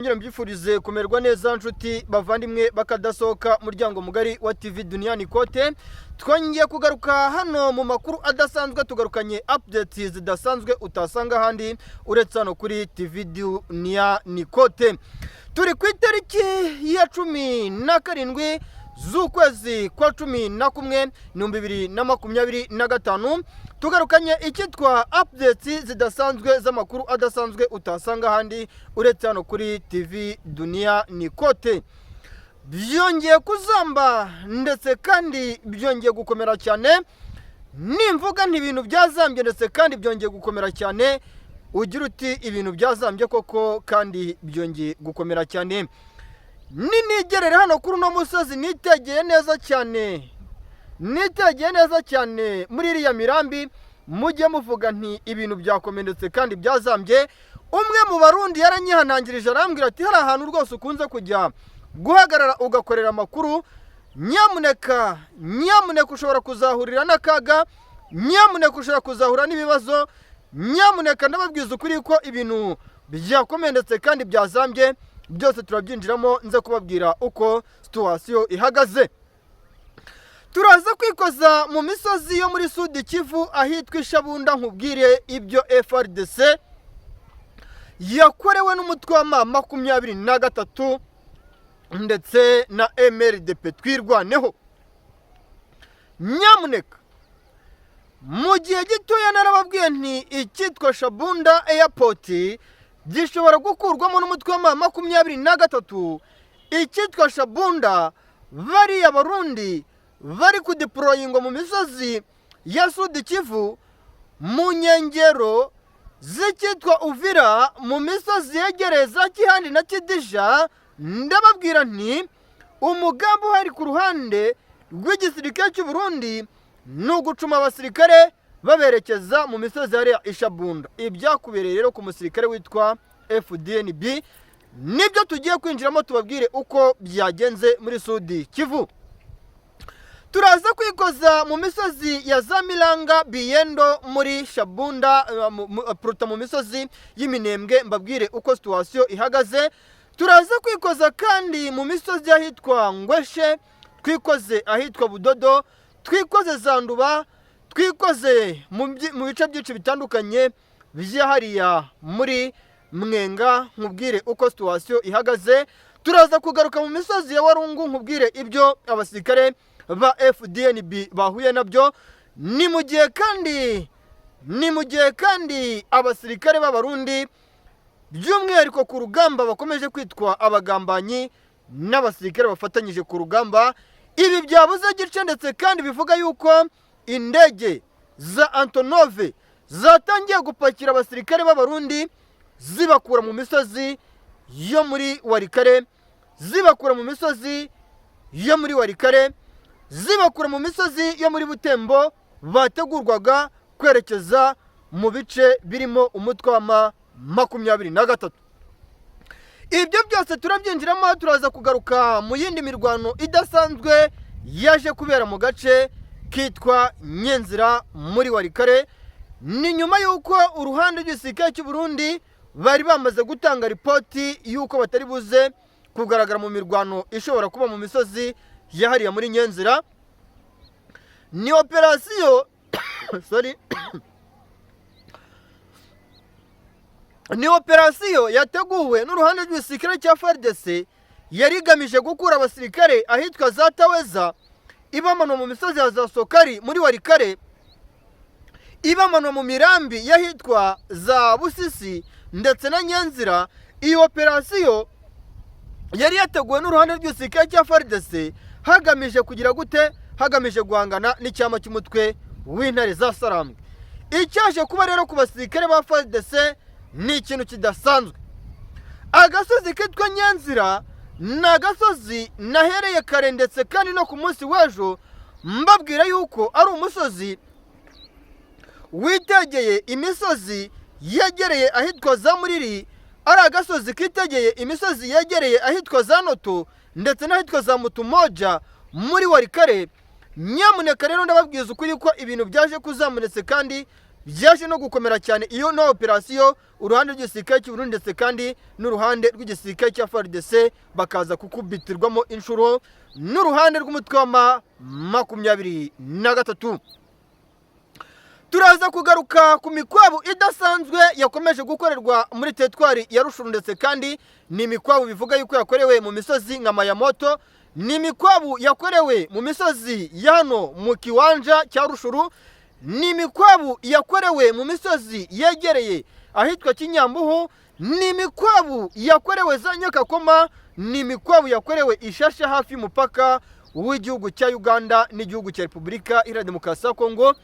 Ngira mbifurize kumerwa neza nshuti bavandimwe bakadasohoka muryango mugari wa TV Duniani Kote. Twongeye kugaruka hano mu makuru adasanzwe, tugarukanye updates zidasanzwe utasanga handi uretse hano kuri TV Duniani Kote. Turi ku itariki ya 17 z'ukwezi kwa 11 2025, tugarukanye icyitwa updates zidasanzwe z'amakuru adasanzwe utasanga handi uretse hano kuri TV Duniani Kote. Byongeye kuzamba ndetse kandi byongeye gukomera cyane. Nimvuga nti ibintu byazambye ndetse kandi byongeye gukomera cyane, ugira uti ibintu byazambye koko kandi byongeye gukomera cyane. Ninigerere hano kuri uno musozi nitegeye neza cyane, muri iriya mirambi, mujye muvuga nti ibintu byakomendetse kandi byazambye. Umwe mu barundi yaranyihanangirije arambwira ati hari ahantu rwose ukunze kujya guhagarara ugakorera amakuru, nyamuneka ushobora kuzahurira n'akaga, nyamuneka ushobora kuzahura n'ibibazo, nyamuneka ndababwiza ukuri ko ibintu byakomendetse kandi byazambye. Byose turabyinjiramo nze kubabwira uko situation ihagaze. Turaza kwikoza mu misozi yo muri Sud Kivu ahitwa Ishabunda, nkubwire ibyo FRDC yakorewe n'umutwe wa M23 ndetse na MRDP twirwaneho. Nyamuneka mu gihe gitoya narababwiye nti icyitwa Shabunda Airport gishobora gukurwamo n'umutwe wa M23. Icyitwa Shabunda, bariya barundi bari kudeployinga mu misozi ya Sud Kivu, mu nkengero z'icyitwa Uvira, mu misozi yegereye za Kihandi na Kidisha. Ndababwira nti umugambi uhari ku ruhande rw'igisirikare cy'u Burundi ni ugucuma abasirikare baberekeza mu misozi ya Ishabunda. Ibyakubereye rero ku musirikare witwa FDNB nibyo tugiye kwinjiramo tubabwire uko byagenze muri Sud Kivu. Turaza kwikoza mu misozi ya Zamiranga, Biyendo muri Shabunda, Pruta mu misozi y'Iminembwe, mbabwire uko situation ihagaze. Turaza kwikoza kandi mu misozi ahitwa Ngweshe, twikoze ahitwa Budodo, twikoze Zanduba, twikoze mu bice byinshi bitandukanye byahariya muri Mwenga, nkubwire uko situation ihagaze. Turaza kugaruka mu misozi ya Warungu, nkubwire ibyo abasirikare ba FDNB bahuye nabyo. Ni mu gihe kandi abasirikare b'abarundi by'umwihariko ku rugamba bakomeje kwitwa abagambanyi n'abasirikare bafatanyije ku rugamba. Ibi byabuze gice ndetse kandi bivuga yuko indege za Antonov zatangiye gupakira abasirikare b'abarundi zibakura mu misozi yo muri Warikare, zibakura mu misozi yo muri Butembo, bategurwaga kwerekeza mu bice birimo umutwe wa M23. Ibyo byose turabyinjiramo. Turaza kugaruka mu yindi mirwano idasanzwe yaje kubera mu gace kitwa Nyenzira muri Warikare. Ni nyuma y'uko uruhande rw'igisirikare cy'u Burundi bari bamaze gutanga ripoti y'uko batari buze kugaragara mu mirwano ishobora kuba mu misozi yahariya muri Nyenzira. Ni operasiyo ni operasiyo yateguwe n'uruhande rw'igisirikare cya FARDC, yari igamije gukura abasirikare ahitwa za Taweza, ibamanwa mu misozi ya za Sokari muri Warikare, ibamanwa mu mirambi y'ahitwa za Busisi ndetse na Nyenzira. Iyi operasiyo yari yateguwe n'uruhande rw'igisirikare cya FARDC hagamije kugira gute? Hagamije guhangana n'icyama cy'umutwe w'intare za Sarambwe. Icyaje kuba rero ku basirikare ba FARDC ni ikintu kidasanzwe. Agasozi kitwa Nyenzira ni agasozi nahereye kare ndetse kandi no ku munsi w'ejo mbabwira yuko ari umusozi witegeye imisozi yegereye ahitwa za Muriri, ari agasozi kitegeye imisozi yegereye ahitwa za Noto ndetse n'ahitwa za Mutumoja muri Warikare. Nyamuneka rero ndababwiza ukuri ko ibintu byaje kuzamunetse kandi byaje no gukomera cyane iyo no operasiyo uruhande rw'igisirikare cy'u Burundi ndetse kandi n'uruhande rw'igisirikare cya FARDC bakaza kukubitirwamo inshuro n'uruhande rw'umutwe wa M23. Turaza kugaruka ku mikwabu idasanzwe yakomeje gukorerwa muri teritwari ya Rushuru ndetse kandi ni imikwabu bivuga yuko yakorewe mu misozi nka Mayamoto, ni imikwabu yakorewe mu misozi ya hano mu kiwanja cya Rushuru, ni imikwabu yakorewe mu misozi yegereye ahitwa Kinyambuhu, ni imikwabu yakorewe za Nyakakoma, ni imikwabu yakorewe Ishasha hafi y'umupaka w'igihugu cya Uganda n'igihugu cya Repubulika Iharanira Demokarasi ya Kongo,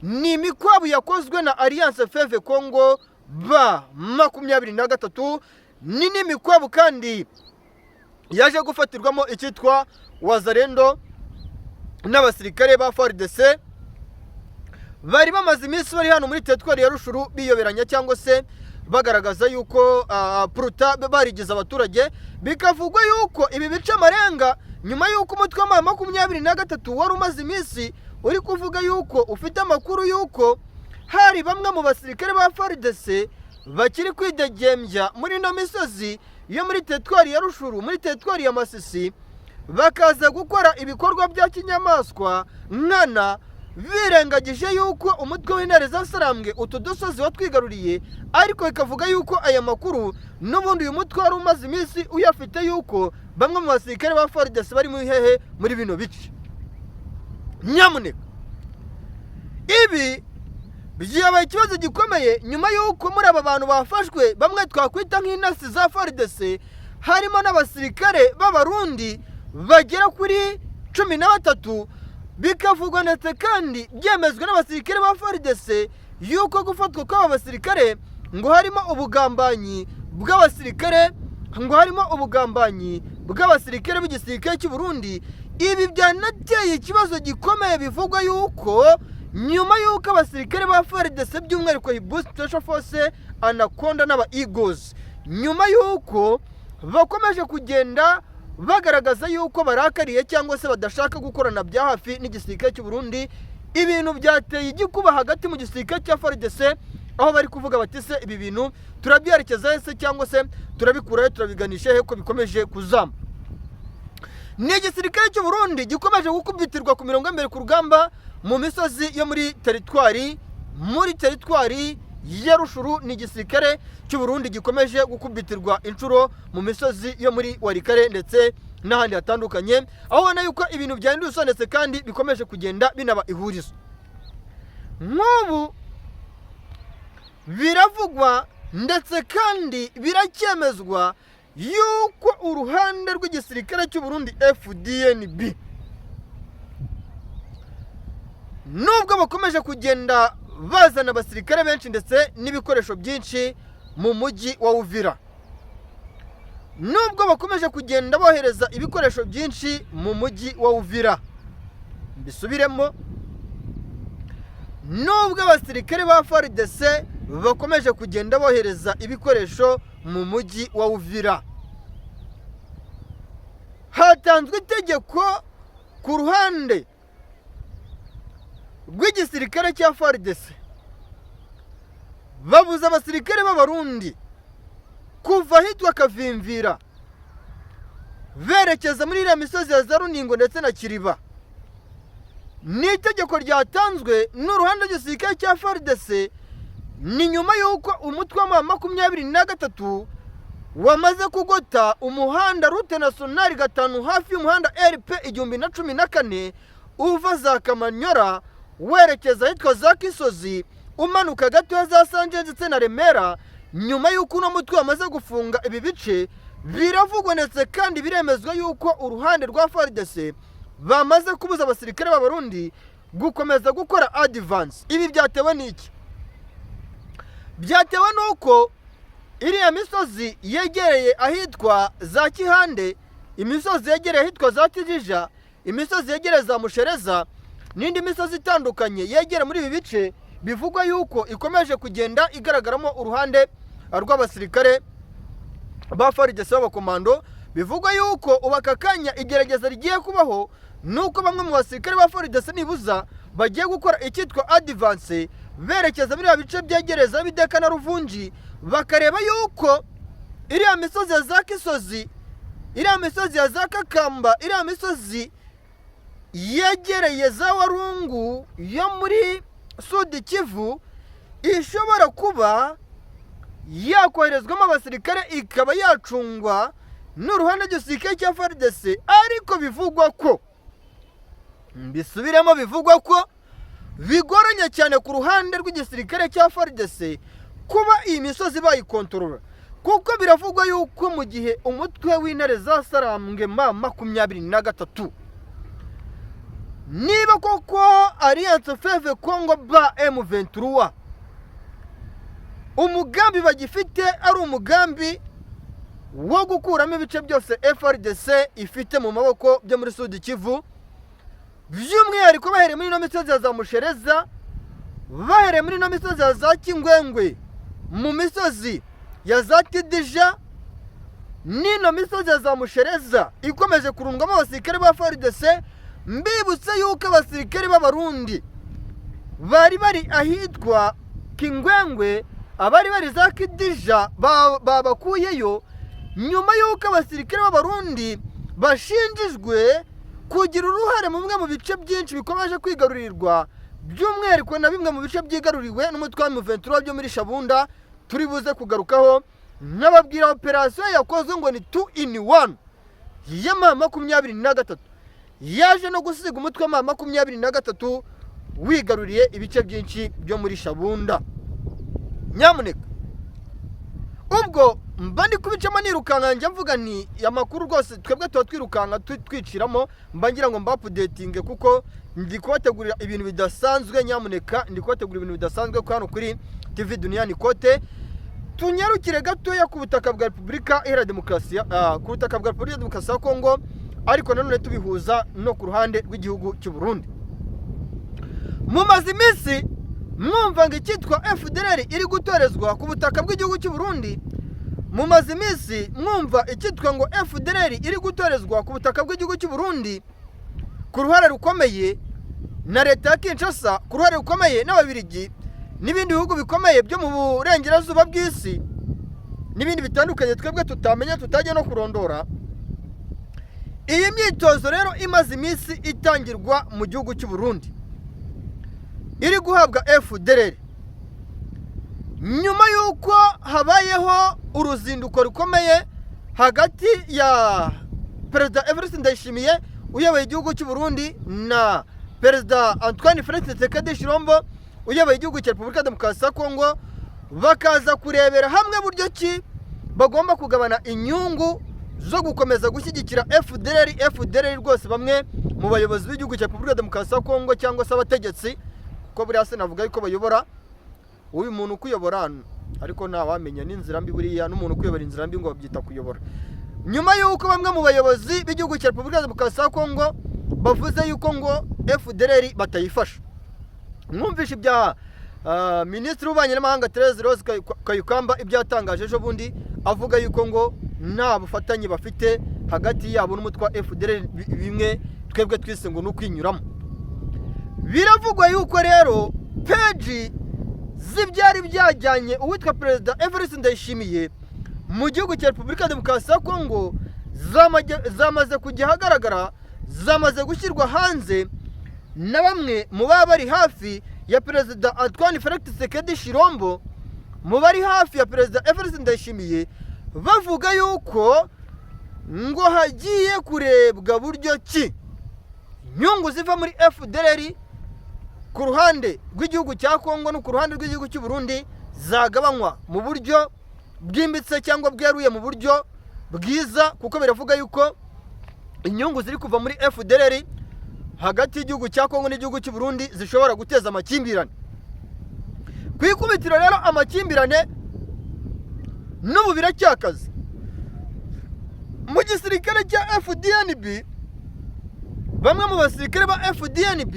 ni imikwabu yakozwe na Alliance Fleuve Congo B23, ni n'imikwabu kandi yaje gufatirwamo icyitwa Wazalendo n'abasirikare ba FARDC bari bamaze iminsi bari hano muri teritwari ya Rushuru biyoberanya cyangwa se bagaragaza yuko puruta barigize abaturage, bikavugwa yuko ibi bice amarenga nyuma yuko umutwe wa M23 wari umaze iminsi uri kuvuga yuko ufite amakuru yuko hari bamwe mu basirikare ba FARDC bakiri kwidegembya muri no misozi yo muri teritwari ya Rushuru, muri teritwari ya Masisi, bakaza gukora ibikorwa bya kinyamaswa nkana, birengagije yuko umutwe w'intare zasarambwe utu dusozi watwigaruriye, ariko bikavuga yuko aya makuru n'ubundi uyu mutwe wari umaze iminsi uyafite yuko bamwe mu basirikare ba FARDC bari mu hehe muri bino bice. Nyamuneka ibi byabaye ikibazo gikomeye nyuma yuko muri aba bantu bafashwe bamwe twakwita nk'intasi za FARDC harimo n'abasirikare b'abarundi bagera kuri 13, bikavugwa ndetse kandi byemezwa n'abasirikare ba FARDC yuko gufatwa kw'aba basirikare ngo harimo ubugambanyi bw'abasirikare, ngo harimo ubugambanyi bw'abasirikare b'igisirikare cy'u Burundi. Ibi byanateye ikibazo gikomeye, bivugwa yuko nyuma yuko abasirikare ba FARDC by'umwihariko Boost Special Force, Anaconda n'aba Eagles, nyuma yuko bakomeje kugenda bagaragaza yuko barakariye cyangwa se badashaka gukorana bya hafi n'igisirikare cy'u Burundi, ibintu byateye igikuba hagati mu gisirikare cya FARDC, aho bari kuvuga bati se ibi bintu turabyerekeza ese cyangwa se turabikuraho turabiganisha he ko bikomeje kuzama. Ni igisirikare cy'u Burundi gikomeje gukubitirwa ku mirongo imbere ku rugamba mu misozi yo muri teritwari ya Rushuru. Ni igisirikare cy'u Burundi gikomeje gukubitirwa inshuro mu misozi yo muri Warikare ndetse n'ahandi hatandukanye, aho ubona yuko ibintu byahindutse ndetse kandi bikomeje kugenda binaba ihurizo. Nk'ubu biravugwa ndetse kandi biracyemezwa yuko uruhande rw'igisirikare cy'u Burundi FDNB nubwo bakomeje kugenda bazana abasirikare benshi ndetse n'ibikoresho byinshi mu mujyi wa Uvira, nubwo bakomeje kugenda bohereza ibikoresho byinshi mu mujyi wa Uvira, mbisubiremo, nubwo abasirikare ba FARDC bakomeje kugenda bohereza ibikoresho mu mujyi wa Uvira, hatanzwe itegeko ku ruhande rw'igisirikare cya FARDC, babuza abasirikare b'abarundi kuva ahitwa Kavimvira berekeza muri iriya misozi ya za Runingo ndetse na Kiriba. Ni itegeko ryatanzwe n'uruhande rw'igisirikare cya FARDC, ni nyuma y'uko umutwe wa M23 wamaze kugota umuhanda Route Nationale 5 hafi y'umuhanda RP 1014 uva za Kamanyora werekeza ahitwa za Kisozi umanuka gato za Sanje ndetse na Remera. Nyuma y'uko uno mutwe wamaze gufunga ibi bice, biravugwa ndetse kandi biremezwa y'uko uruhande rwa FARDC bamaze kubuza abasirikare b'abarundi gukomeza gukora advance. Ibi byatewe n'iki? Byatewe n'uko iriya misozi yegereye ahitwa za Kihande, imisozi yegereye ahitwa za Kijija, imisozi yegereye za Mushereza n'indi misozi itandukanye yegera muri ibi bice, bivugwa yuko ikomeje kugenda igaragaramo uruhande rw'abasirikare ba FARDC b'abakomando. Bivugwa yuko ubakakanya igerageza rigiye kubaho nuko bamwe mu basirikare ba FARDC nibuza bagiye gukora icyitwa advance, berekeza muri bice byegereza Bideka na Ruvungi, bakareba yuko iriya misozi ya za Kisozi, iriya misozi ya za Kakamba, iriya misozi yegereye za Warungu yo muri Sud Kivu ishobora kuba yakoherezwamo abasirikare ikaba yacungwa n'uruhande gisirikare cya FARDC. Ariko bivugwa ko, mbisubiremo, bivugwa ko bigoranye cyane ku ruhande rw'igisirikare cya FARDC kuba iyi misozi bayikontorora, kuko biravugwa yuko mu gihe umutwe w'intare za Sarambwe M23 niba koko Alliance Fleuve Congo ba M23 umugambi bagifite ari umugambi wo gukuramo ibice byose FARDC ifite mu maboko byo muri Sud Kivu, by'umwihariko bahereye muri ino misozi ya za Mushereza, bahereye muri ino misozi ya za Kingwengwe, mu misozi ya za Kidija, n'ino misozi ya za Mushereza ikomeje kurungwamo abasirikare ba FARDC. Mbibutse yuko abasirikare b'Abarundi bari ahitwa Kingwengwe, abari bari za Kidija babakuyeyo nyuma yuko abasirikare b'Abarundi bashinjijwe kugira uruhare mu bimwe mu bice byinshi bikomeje kwigarurirwa, by'umwihariko na bimwe mu bice byigaruriwe n'umutwe wa M23 byo muri Shabunda. Turi buze kugarukaho nkababwira operasiyo yakozwe ngo ni 2 in 1 ya M23 yaje no gusiga umutwe wa M23 wigaruriye ibice byinshi byo muri Shabunda. Nyamuneka ubwo mba ndi kubicamo nirukanka njya mvuga ni amakuru rwose twebwe tuba twirukanka twiciramo, mba ngira ngo mba-updating kuko ndi kubategurira ibintu bidasanzwe. Nyamuneka ndi kubategurira ibintu bidasanzwe ko hano kuri TV Duniani Kote. Tunyarukire gatoya ku butaka bwa Repubulika Iharanira Demokarasi ku butaka bwa Repubulika Demokarasi ya Kongo, ariko nanone tubihuza no ku ruhande rw'igihugu cy'u Burundi. Mumaze iminsi mwumva ngo icyitwa FDLR iri gutorezwa ku butaka bw'igihugu cy'u Burundi. Mumaze iminsi mwumva icyitwa ngo FDLR iri gutorezwa ku butaka bw'igihugu cy'u Burundi ku ruhare rukomeye na leta ya Kinshasa, ku ruhare rukomeye n'Ababiligi n'ibindi bihugu bikomeye byo mu burengerazuba bw'isi n'ibindi bitandukanye twebwe tutamenya tutajya no kurondora. Iyi myitozo rero imaze iminsi itangirwa mu gihugu cy'u Burundi iri guhabwa FDLR nyuma yuko habayeho uruzinduko rukomeye hagati ya Perezida Evariste Ndayishimiye uyoboye igihugu cy'u Burundi na Perezida Antoine Felix Tshisekedi uyoboye igihugu cya Repubulika Demokarasi ya Kongo, bakaza kurebera hamwe buryo ki bagomba kugabana inyungu zo gukomeza gushyigikira FDLR rwose bamwe mu bayobozi b'igihugu cya Repubulika Demokarasi ya Kongo cyangwa se abategetsi, kuko buriya se navuga yuko bayobora uyu muntu ukuyobora, ariko nta wamenya n'inzira mbi buriya n'umuntu ukuyobora inzira mbi ngo babyita kuyobora. Nyuma yuko bamwe mu bayobozi b'igihugu cya Repubulika Demokarasi ya Kongo bavuze yuko ngo FDLR batayifasha. Mwumvishe ibya Minisitiri w'Ububanyi n'Amahanga Thérèse Rose Kayukamba ibyo yatangaje ejo bundi, avuga yuko ngo nta bufatanye bafite hagati yabo n'umutwe wa FDLR, bimwe twebwe twise ngo n'ukwinyuramo. Biravugwa yuko rero peji z'ibyari byajyanye uwitwa Perezida Evariste Ndayishimiye mu gihugu cya Repubulika Demokarasi ya Kongo zamaze kujya ahagaragara, zamaze gushyirwa hanze na bamwe mu baba bari hafi ya Perezida Antoine Felix Tshisekedi, mu bari hafi ya Perezida Evariste Ndayishimiye, bavuga yuko ngo hagiye kurebwa buryo ki inyungu ziva muri FDLR ku ruhande rw'igihugu cya Kongo no ku ruhande rw'igihugu cy'u Burundi zagabanywa mu buryo bwimbitse cyangwa bweruye, mu buryo bwiza, kuko biravuga yuko inyungu ziri kuva muri FDLR hagati y'igihugu cya Kongo n'igihugu cy'u Burundi zishobora guteza amakimbirane. Ku ikubitiro rero amakimbirane n'ubu biracyakaze mu gisirikare cya FDNB. Bamwe mu basirikare ba FDNB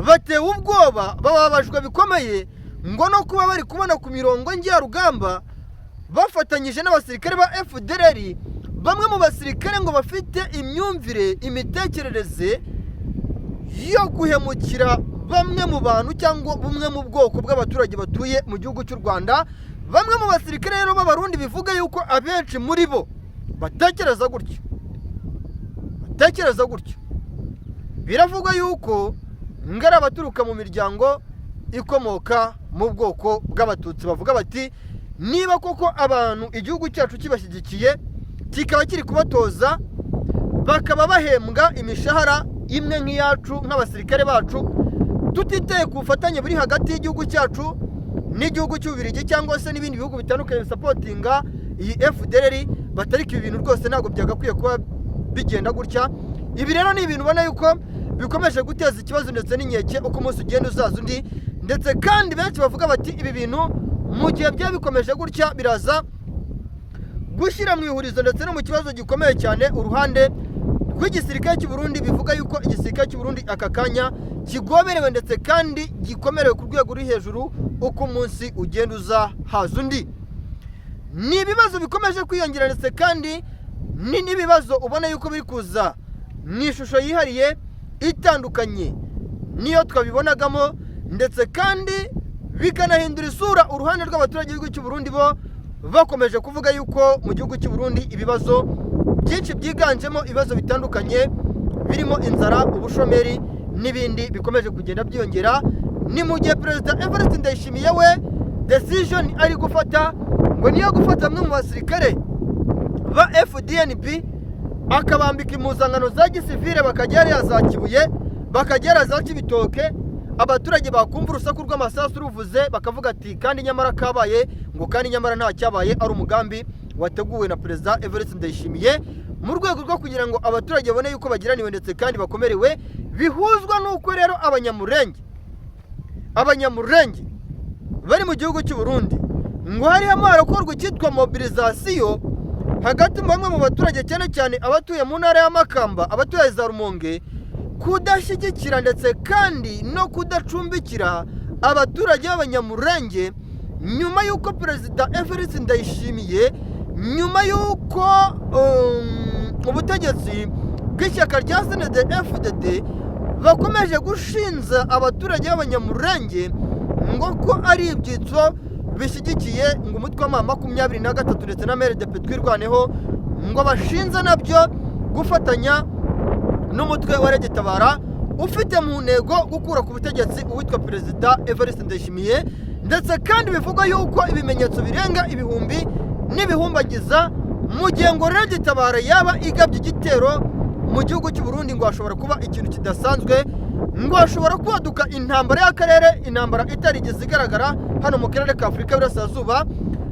batewe ubwoba, bababajwe bikomeye ngo no kuba bari kubona ku mirongo njyarugamba bafatanyije n'abasirikare ba FDLR, bamwe mu basirikare ngo bafite imyumvire, imitekerereze yo guhemukira bamwe mu bantu cyangwa bumwe mu bwoko bw'abaturage batuye mu gihugu cy'u Rwanda. Bamwe mu basirikare rero b'abarundi bivuga yuko abenshi muri bo batekereza gutyo. Biravugwa yuko ngari abaturuka mu miryango ikomoka mu bwoko bw'abatutsi bavuga bati niba koko abantu igihugu cyacu kibashyigikiye kikaba kiri kubatoza bakaba bahembwa imishahara imwe nk'iyacu nk'abasirikare bacu, tutiteye ku bufatanye buri hagati y'igihugu cyacu n'igihugu cy'Ububiligi cyangwa se n'ibindi bihugu bitandukanye bisapotinga iyi FDLR, batarika ibi bintu rwose ntabwo byagakwiye kuba bigenda gutya. Ibi rero ni ibintu ubona yuko bikomeje guteza ikibazo ndetse n'inkeke uko umunsi ugenda uzaza undi, ndetse kandi benshi bavuga bati ibi bintu mu gihe byaba bikomeje gutya biraza gushyira mu ihurizo ndetse no mu kibazo gikomeye cyane uruhande rw'igisirikare cy'u Burundi. Bivuga yuko igisirikare cy'u Burundi aka kanya kigoberewe ndetse kandi gikomerewe ku rwego ruri hejuru uko umunsi ugenda uza haza undi. Ni ibibazo bikomeje kwiyongera ndetse kandi ni n'ibibazo ubona yuko biri kuza mu ishusho yihariye itandukanye niyo twabibonagamo, ndetse kandi bikanahindura isura uruhande rw'abaturage b'igihugu cy'u Burundi bo bakomeje kuvuga yuko mu gihugu cy'u Burundi ibibazo byinshi byiganjemo ibibazo bitandukanye birimo inzara, ubushomeri n'ibindi bikomeje kugenda byiyongera. Ni mu gihe Perezida Evariste Ndayishimiye we decision ari gufata ngo niyo gufata bamwe mu basirikare ba FDNB akabambika impuzankano za gisivile bakagera za Kibuye bakagera za Kibitoke, abaturage bakumva urusaku rw'amasasu ruvuze bakavuga ati kandi nyamara kabaye ngo kandi nyamara nta cyabaye, ari umugambi wateguwe na Perezida Evariste Ndayishimiye mu rwego rwo kugira ngo abaturage babone yuko bagiraniwe ndetse kandi bakomerewe. Bihuzwa n'uko rero abanyamurenge bari mu gihugu cy'u Burundi ngo harimo harakorwa icyitwa mobilisation hagati bamwe mu baturage cyane cyane abatuye mu ntara ya Makamba, abatuye za Rumonge, kudashyigikira ndetse kandi no kudacumbikira abaturage b'abanyamurenge nyuma y'uko Perezida Evariste Ndayishimiye nyuma y'uko ubutegetsi bw'ishyaka rya CNDD-FDD bakomeje gushinza abaturage b'abanyamurenge ngo ko ari ibyitso bishyigikiye ngo umutwe wa 23 ndetse na MRDP twirwaneho ngo bashinze nabyo gufatanya n'umutwe wa Regitabara ufite mu ntego gukura ku butegetsi uwitwa Perezida Evariste Ndayishimiye, ndetse kandi bivuga yuko ibimenyetso birenga ibihumbi n'ibihumbagiza mu gihe ngo Regitabara yaba igabye igitero mu gihugu cy'u Burundi ngo hashobora kuba ikintu kidasanzwe, ngo hashobora kwaduka intambara y'akarere, intambara itarigeze igaragara hano mu karere ka Afurika y'Iburasirazuba.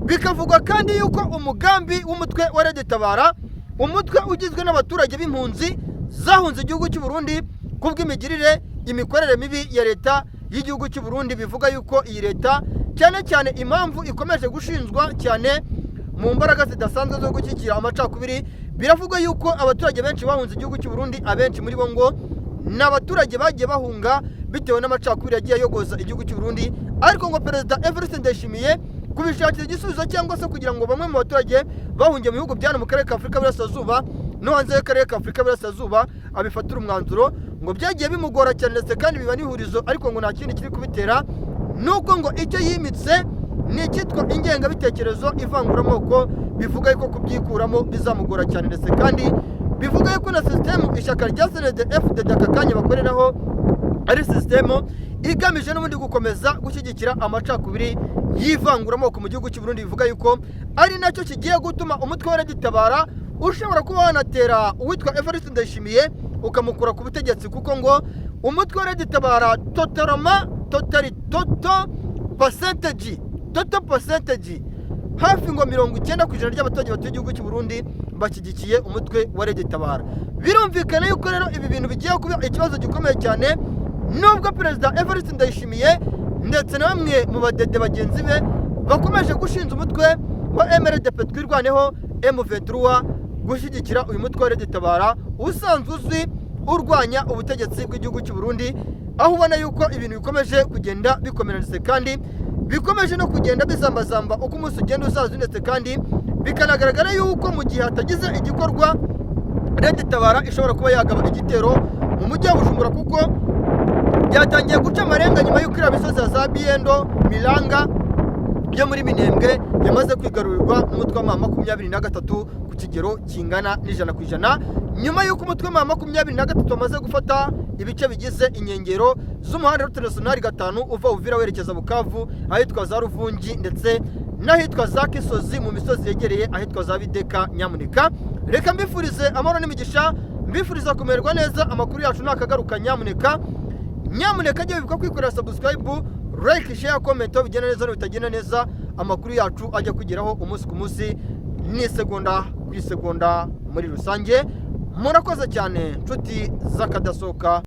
Bikavugwa kandi yuko umugambi w'umutwe wa Regitabara, umutwe ugizwe n'abaturage b'impunzi zahunze igihugu cy'u Burundi kubw'imigirire imikorere mibi ya leta y'igihugu cy'u Burundi, bivuga yuko iyi leta cyane cyane impamvu ikomeje gushinjwa cyane mu mbaraga zidasanzwe zo gushyigikira amacakubiri. Biravuga yuko abaturage benshi bahunze igihugu cy'u Burundi, abenshi muri bo ngo ni abaturage bagiye bahunga bitewe n'amacakubiri yagiye ayogoza igihugu cy'u Burundi, ariko ngo Perezida Evariste Ndayishimiye kubishakira igisubizo cyangwa se kugira ngo bamwe mu baturage bahungiye mu bihugu byane mu karere ka Afurika y'Iburasirazuba no hanze y'akarere ka Afurika y'Iburasirazuba abifatira umwanzuro, ngo byagiye bimugora cyane ndetse kandi biba n'ihurizo, ariko ngo nta kindi kiri kubitera nuko ngo icyo yimitse ni icyitwa ingengabitekerezo ivanguramoko. Bivuga yuko kubyikuramo bizamugora cyane ndetse kandi bivuga yuko na sisitemu ishyaka rya CNDD-FDD aka kanya bakoreraho ari sisitemu igamije n'ubundi gukomeza gushyigikira amacakubiri y'ivanguramoko mu gihugu cy'u Burundi. Bivuga yuko ari nacyo kigiye gutuma umutwe wa Regitabara ushobora kuba wanatera uwitwa Evariste Ndayishimiye ukamukura ku butegetsi, kuko ngo umutwe wa Regitabara total percentage hafi ngo 90% ry'abaturage batuye igihugu cy'u Burundi bashyigikiye umutwe wa Regitabara. Birumvikana yuko rero ibi bintu bigiye kuba ikibazo gikomeye cyane, nubwo Perezida Evariste Ndayishimiye ndetse na bamwe mu badede bagenzi be bakomeje gushinja umutwe wa MRDP twirwaneho M23 gushyigikira uyu mutwe wa Regitabara usanzwe uzwi urwanya ubutegetsi bw'igihugu cy'u Burundi, aho ubona yuko ibintu bikomeje kugenda bikomeretse kandi bikomeje no kugenda bizambazamba uko umunsi ugenda uzaza, ndetse kandi bikanagaragara yuko mu gihe hatagize igikorwa Regitabara ishobora kuba yagaba igitero mu mujyi wa Bujumbura, kuko byatangiye guca amarenga nyuma y'uko iriya misozi ya za Biendo, Miranga yo muri Minembwe yamaze kwigarurirwa n'umutwe wa M23 ku kigero kingana n'100%, nyuma y'uko umutwe wa M23 wamaze gufata ibice bigize inkengero z'umuhanda Route 5 uva Uvira werekeza Bukavu, ahitwa za Ruvungi ndetse n'ahitwa za Kisozi mu misozi yegereye ahitwa za Bideka. Nyamuneka reka mbifurize amahoro n'imigisha, mbifuriza kumererwa neza. Amakuru yacu nakagaruka, nyamuneka ajye bibuka kwikorera subscribe, like, share, comment bigenda neza bitagenda neza. Amakuru yacu ajya kugeraho umunsi ku munsi n'isegonda ku isegonda muri rusange. Murakoze cyane nshuti z'akadasohoka.